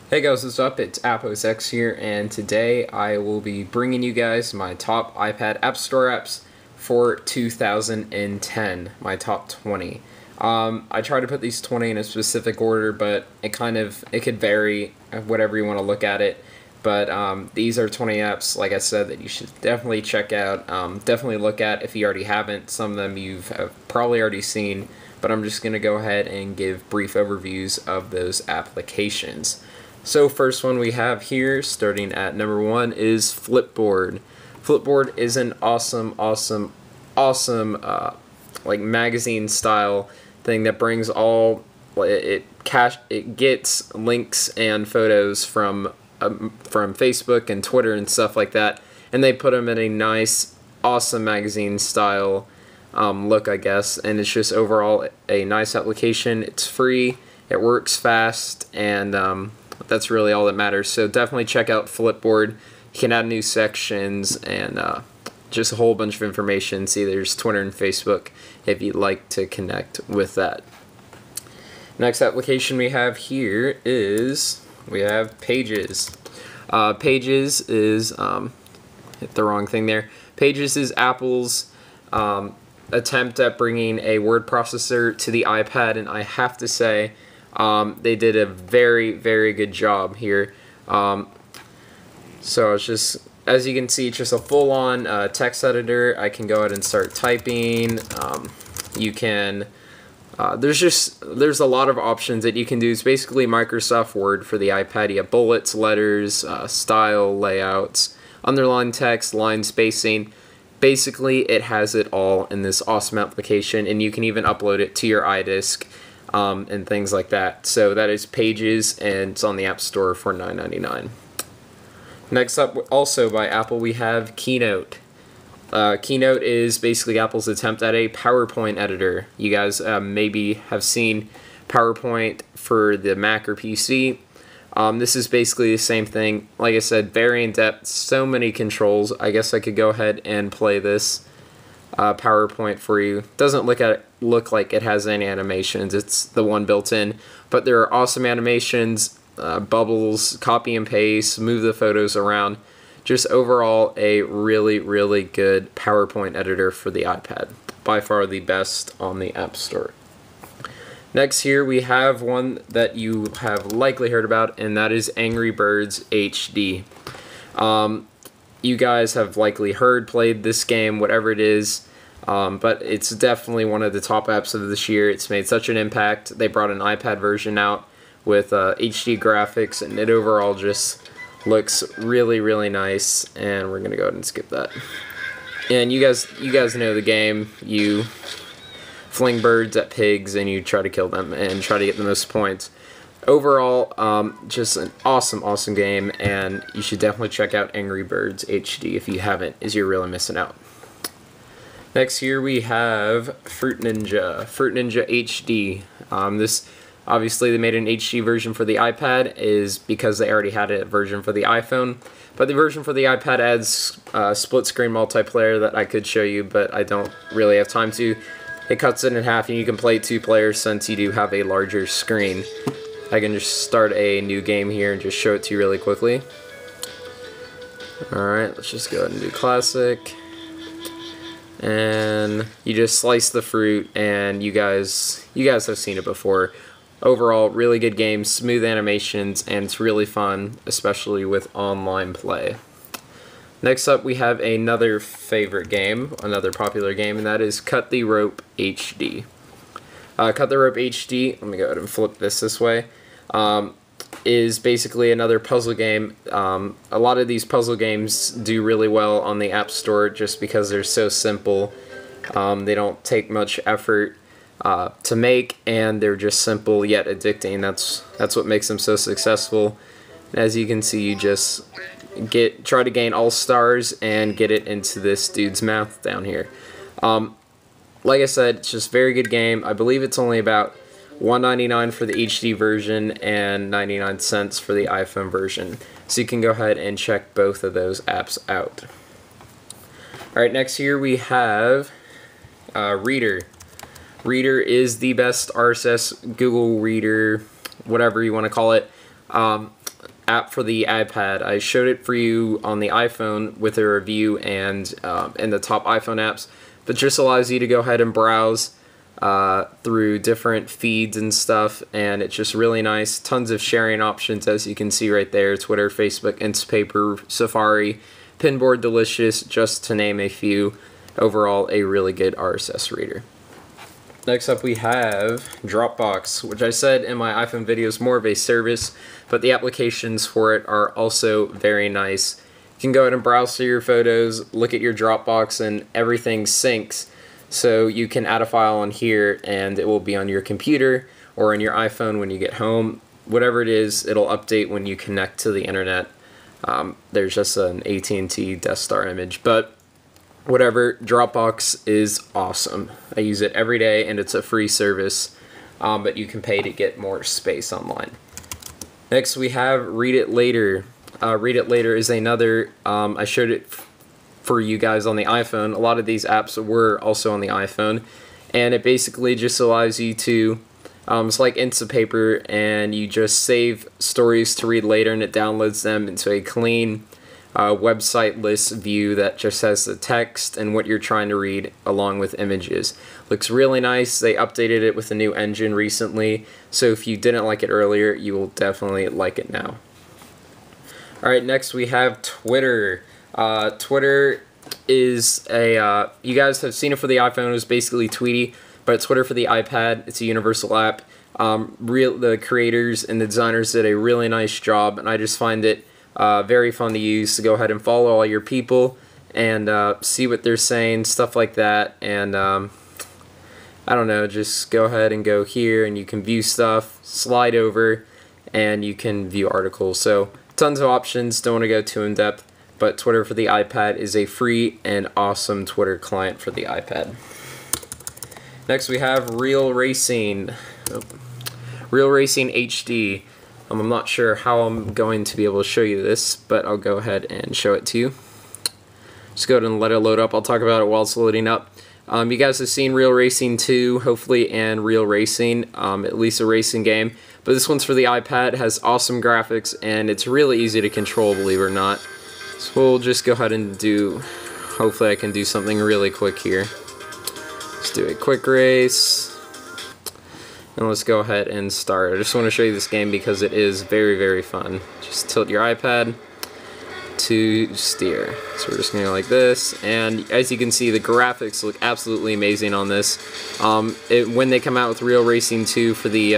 Hey guys, what's up? It's AppOSX here, and today I will be bringing you guys my top iPad App Store apps for 2010, my top 20. I try to put these 20 in a specific order, but it could vary whatever you want to look at it. But these are 20 apps, like I said, that you should definitely check out, definitely look at if you already haven't. Some of them you've probably already seen, but I'm just going to go ahead and give brief overviews of those applications. So first one we have here, starting at number 1, is Flipboard. Flipboard is an awesome like magazine style thing that brings it gets links and photos from Facebook and Twitter and stuff like that, and they put them in a nice, awesome magazine style look, I guess. And it's just overall a nice application. It's free, it works fast, and that's really all that matters. So definitely check out Flipboard. You can add new sections and just a whole bunch of information. See, there's Twitter and Facebook if you'd like to connect with that. Next application we have here is we have Pages. Pages is hit the wrong thing there. Pages is Apple's attempt at bringing a word processor to the iPad, and I have to say, they did a very good job here. So it's just, as you can see, just a full-on text editor. I can go ahead and start typing. You can there's a lot of options that you can do. It's basically Microsoft Word for the iPad. You have bullets, letters, style, layouts, underline text, line spacing. Basically, it has it all in this awesome application, and you can even upload it to your iDisk. And things like that. So that is Pages, and it's on the App Store for $9.99. Next up, also by Apple, we have Keynote. Keynote is basically Apple's attempt at a PowerPoint editor. You guys maybe have seen PowerPoint for the Mac or PC. This is basically the same thing. Like I said, very in-depth, so many controls. I guess I could go ahead and play this PowerPoint for you. Doesn't look like it has any animations. It's the one built in, but there are awesome animations, bubbles, copy and paste, move the photos around. Just overall a really good PowerPoint editor for the iPad. By far the best on the App Store. Next here we have one that you have likely heard about, and that is Angry Birds HD. You guys have likely played this game, whatever it is, but it's definitely one of the top apps of this year. It's made such an impact. They brought an iPad version out with HD graphics, and it overall just looks really nice. And we're gonna go ahead and skip that. And you guys know the game. You fling birds at pigs and you try to kill them and try to get the most points. Overall, just an awesome game, and you should definitely check out Angry Birds HD if you haven't, as you're really missing out. Next here we have Fruit Ninja HD. This, obviously they made an HD version for the iPad is because they already had a version for the iPhone, but the version for the iPad adds split screen multiplayer that I could show you, but I don't really have time to. It cuts it in half and you can play 2 players since you do have a larger screen. I can just start a new game here and just show it to you really quickly. Alright, let's just go ahead and do classic. And you just slice the fruit, and you guys have seen it before. Overall, really good game, smooth animations, and it's really fun, especially with online play. Next up, we have another favorite game, another popular game, and that is Cut the Rope HD. Cut the Rope HD, let me go ahead and flip this way, is basically another puzzle game. A lot of these puzzle games do really well on the App Store just because they're so simple. They don't take much effort to make, and they're just simple yet addicting. That's what makes them so successful. As you can see, you just try to gain all stars and get it into this dude's mouth down here. Like I said, it's just a very good game. I believe it's only about $1.99 for the HD version and 99 cents for the iPhone version. So you can go ahead and check both of those apps out. Alright, next here we have Reader. Reader is the best RSS Google Reader, whatever you want to call it. app for the iPad. I showed it for you on the iPhone with a review and in the top iPhone apps, but just allows you to go ahead and browse through different feeds and stuff, and it's just really nice. Tons of sharing options, as you can see right there: Twitter, Facebook, Instapaper, Safari, Pinboard, Delicious, just to name a few. Overall, a really good RSS reader. Next up, we have Dropbox, which I said in my iPhone video is more of a service, but the applications for it are also very nice. You can go ahead and browse through your photos, look at your Dropbox, and everything syncs. So you can add a file on here and it will be on your computer or on your iPhone when you get home. Whatever it is, it'll update when you connect to the internet. There's just an AT&T Death Star image, but whatever, Dropbox is awesome. I use it every day and it's a free service, but you can pay to get more space online. Next we have Read It Later. Read It Later is another, I showed it for you guys on the iPhone. A lot of these apps were also on the iPhone, and it basically just allows you to, it's like Instapaper, and you just save stories to read later and it downloads them into a clean website list view that just has the text and what you're trying to read along with images. Looks really nice. They updated it with a new engine recently, so if you didn't like it earlier, you will definitely like it now. Alright, next we have Twitter. Twitter is a, you guys have seen it for the iPhone. It was basically Tweety, but Twitter for the iPad. It's a universal app. The creators and the designers did a really nice job, and I just find it very fun to use, to go ahead and follow all your people and see what they're saying, stuff like that. And I don't know, just go ahead and go here and you can view stuff, slide over, and you can view articles. So tons of options, don't want to go too in depth, but Twitter for the iPad is a free and awesome Twitter client for the iPad. Next we have Real Racing. Real Racing HD. I'm not sure how I'm going to be able to show you this, but I'll go ahead and show it to you. Just go ahead and let it load up. I'll talk about it while it's loading up. You guys have seen Real Racing 2, hopefully, and Real Racing, at least a racing game. But this one's for the iPad, it has awesome graphics, and it's really easy to control, believe it or not. So we'll just go ahead and do, hopefully I can do something really quick here. Let's do a quick race. And let's go ahead and start. I just want to show you this game because it is very, very fun. Just tilt your iPad to steer. So we're just going to go like this, and as you can see, the graphics look absolutely amazing on this. When they come out with Real Racing 2 for the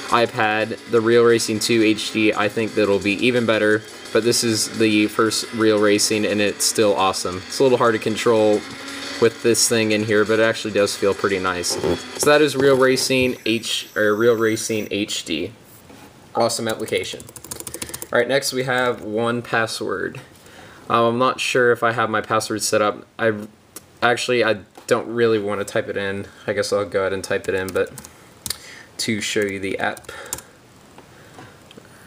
iPad, the Real Racing 2 HD, I think that'll be even better, but this is the first Real Racing and it's still awesome. It's a little hard to control with this thing in here, but it actually does feel pretty nice. So that is Real Racing Real Racing HD. Awesome application. Alright, next we have 1Password. I'm not sure if I have my password set up. I don't really want to type it in. I guess I'll go ahead and type it in, but to show you the app.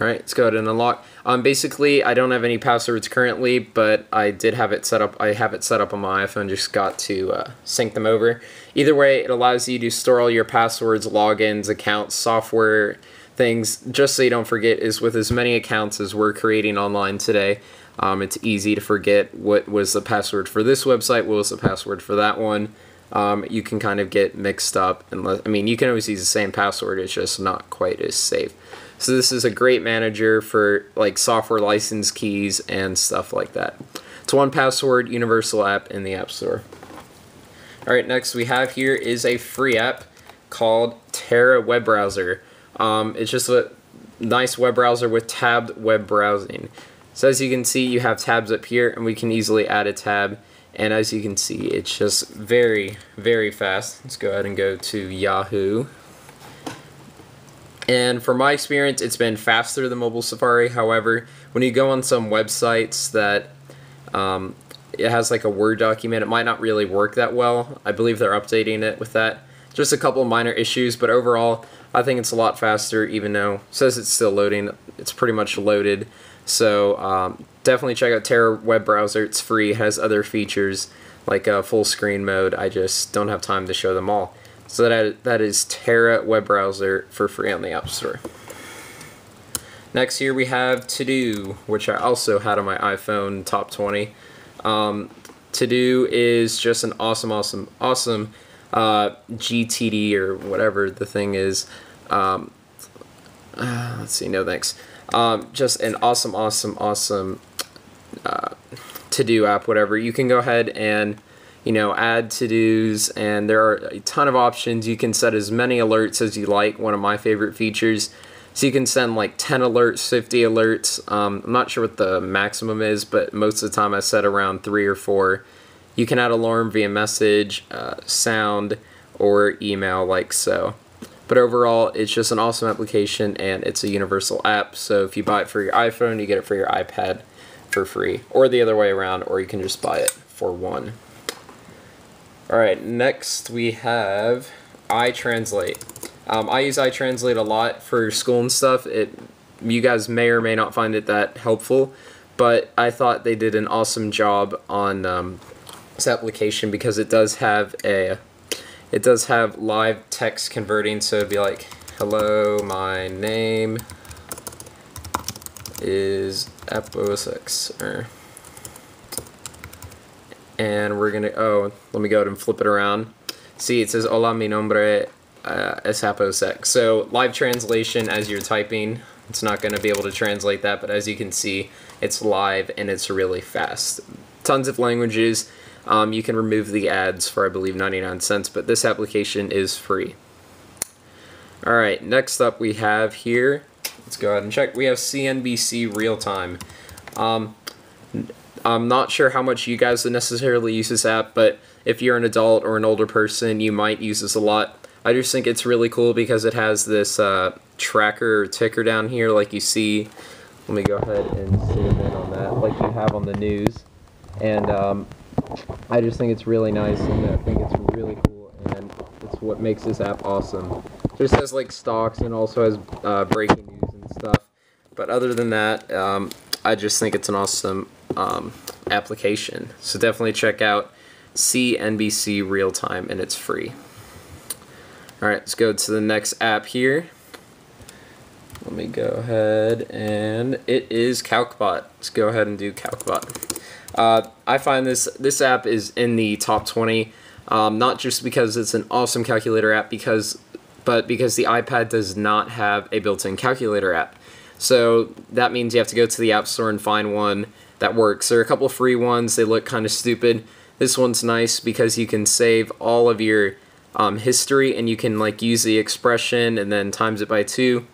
Alright, let's go ahead and unlock. Basically, I don't have any passwords currently, but I did have it set up. I have it set up on my iPhone, just got to sync them over. Either way, it allows you to store all your passwords, logins, accounts, software, things, just so you don't forget. Is with as many accounts as we're creating online today, it's easy to forget what was the password for this website, what was the password for that one. You can kind of get mixed up, I mean, you can always use the same password, it's just not quite as safe. So this is a great manager for like software license keys and stuff like that. It's 1Password universal app in the App Store. Alright, next we have here is a free app called Terra Web Browser. It's just a nice web browser with tabbed web browsing. So as you can see, you have tabs up here, and we can easily add a tab. And as you can see, it's just very, very fast. Let's go ahead and go to Yahoo. And from my experience, it's been faster than mobile Safari. However, when you go on some websites that it has like a Word document, it might not really work that well. I believe they're updating it with that. Just a couple of minor issues, but overall, I think it's a lot faster, even though it says it's still loading. It's pretty much loaded. So definitely check out Terra Web Browser. It's free, it has other features like a full screen mode. I just don't have time to show them all. So that is Terra Web Browser for free on the App Store. Next here we have ToDo, which I also had on my iPhone top 20. ToDo is just an awesome GTD or whatever the thing is. Let's see, no thanks. Just an awesome to-do app, whatever. You can go ahead and, you know, add to-dos, and there are a ton of options. You can set as many alerts as you like. One of my favorite features. So you can send like 10 alerts, 50 alerts. I'm not sure what the maximum is, but most of the time I set around 3 or 4. You can add alarm via message, sound, or email like so. But overall, it's just an awesome application, and it's a universal app. So if you buy it for your iPhone, you get it for your iPad for free, or the other way around, or you can just buy it for one. All right, next we have iTranslate. I use iTranslate a lot for school and stuff. You guys may or may not find it that helpful, but I thought they did an awesome job on this application because it does have live text converting. So it'd be like, hello, my name is AppOSX, and we're gonna, let me go ahead and flip it around. See, it says, hola, mi nombre es AppOSX. So live translation as you're typing. It's not going to be able to translate that, but as you can see, it's live and it's really fast. Tons of languages. You can remove the ads for, I believe, 99 cents, but this application is free. Alright, next up we have here, let's go ahead and check, we have CNBC RealTime. I'm not sure how much you guys would necessarily use this app, but if you're an adult or an older person, you might use this a lot. I just think it's really cool because it has this tracker or ticker down here like you see. Let me go ahead and zoom in on that like you have on the news. And I just think it's really nice, and I think it's really cool, and it's what makes this app awesome. It just has like stocks and also has breaking news and stuff. But other than that, I just think it's an awesome application. So definitely check out CNBC RealTime, and it's free. Alright, let's go to the next app here. Let me go ahead, and it is Calcbot. Let's go ahead and do Calcbot. I find this app is in the top 20, not just because it's an awesome calculator app, but because the iPad does not have a built-in calculator app. So that means you have to go to the App Store and find one that works. There are a couple free ones. They look kind of stupid. This one's nice because you can save all of your history, and you can like use the expression and then times it by 2,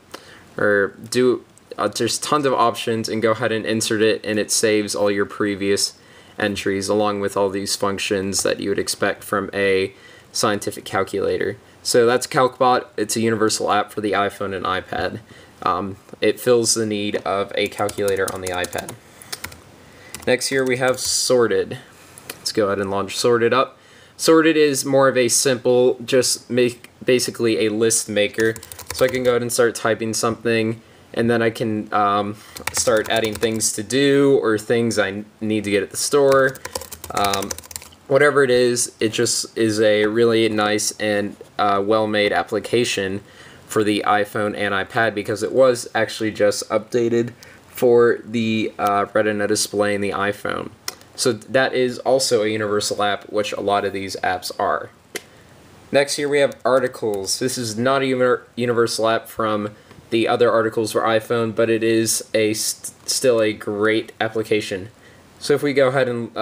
or do there's tons of options, and go ahead and insert it, and it saves all your previous entries along with all these functions that you would expect from a scientific calculator. So that's Calcbot. It's a universal app for the iPhone and iPad. It fills the need of a calculator on the iPad. Next here we have Sorted. Let's go ahead and launch Sorted up. Sorted is more of a simple, basically a list maker. So I can go ahead and start typing something, and then I can start adding things to do or things I need to get at the store. Whatever it is, it just is a really nice and well-made application for the iPhone and iPad, because it was actually just updated for the Retina display in the iPhone. So that is also a universal app, which a lot of these apps are. Next here we have Articles. This is not a universal app from the other Articles for iPhone, but it is still a great application. So if we go ahead and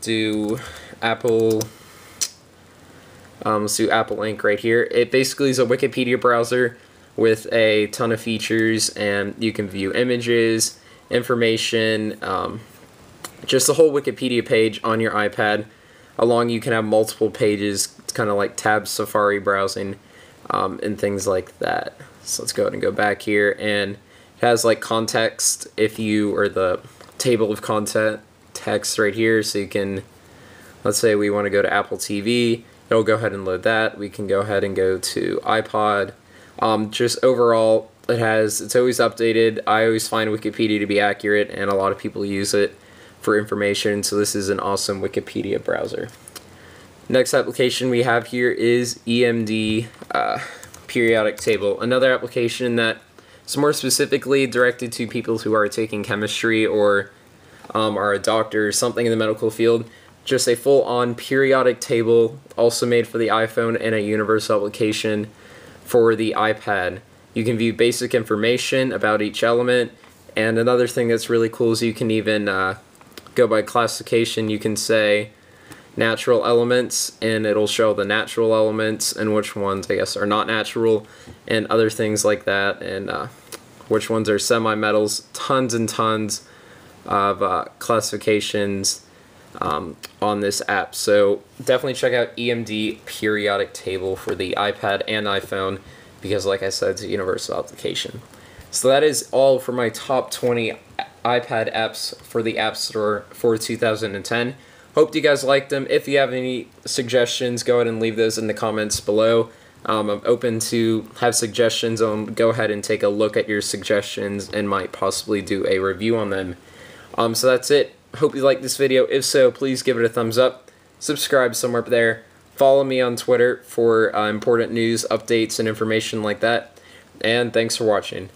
do Apple, let's do Apple Inc. right here. It basically is a Wikipedia browser with a ton of features, and you can view images, information, just the whole Wikipedia page on your iPad. You can have multiple pages. It's kind of like tab Safari browsing and things like that. So let's go ahead and go back here, and it has like context or the table of content text right here. So you can, let's say we want to go to Apple TV, it'll go ahead and load that. We can go ahead and go to iPod. Just overall, it's always updated. I always find Wikipedia to be accurate, and a lot of people use it for information, so this is an awesome Wikipedia browser. Next application we have here is EMD Periodic Table, another application that It's more specifically directed to people who are taking chemistry or are a doctor or something in the medical field. Just a full-on periodic table, also made for the iPhone, and a universal application for the iPad. You can view basic information about each element, and another thing that's really cool is you can even go by classification. You can say natural elements, and it'll show the natural elements and which ones, I guess, are not natural, and other things like that, and which ones are semi-metals. Tons and tons of classifications on this app. So definitely check out EMD Periodic Table for the iPad and iPhone, because like I said, it's a universal application. So that is all for my top 20 iPad apps for the App Store for 2010. Hope you guys liked them. If you have any suggestions, go ahead and leave those in the comments below. I'm open to have suggestions. Go ahead and take a look at your suggestions and might possibly do a review on them. So that's it. Hope you liked this video. If so, please give it a thumbs up. Subscribe somewhere up there. Follow me on Twitter for important news, updates, and information like that. And thanks for watching.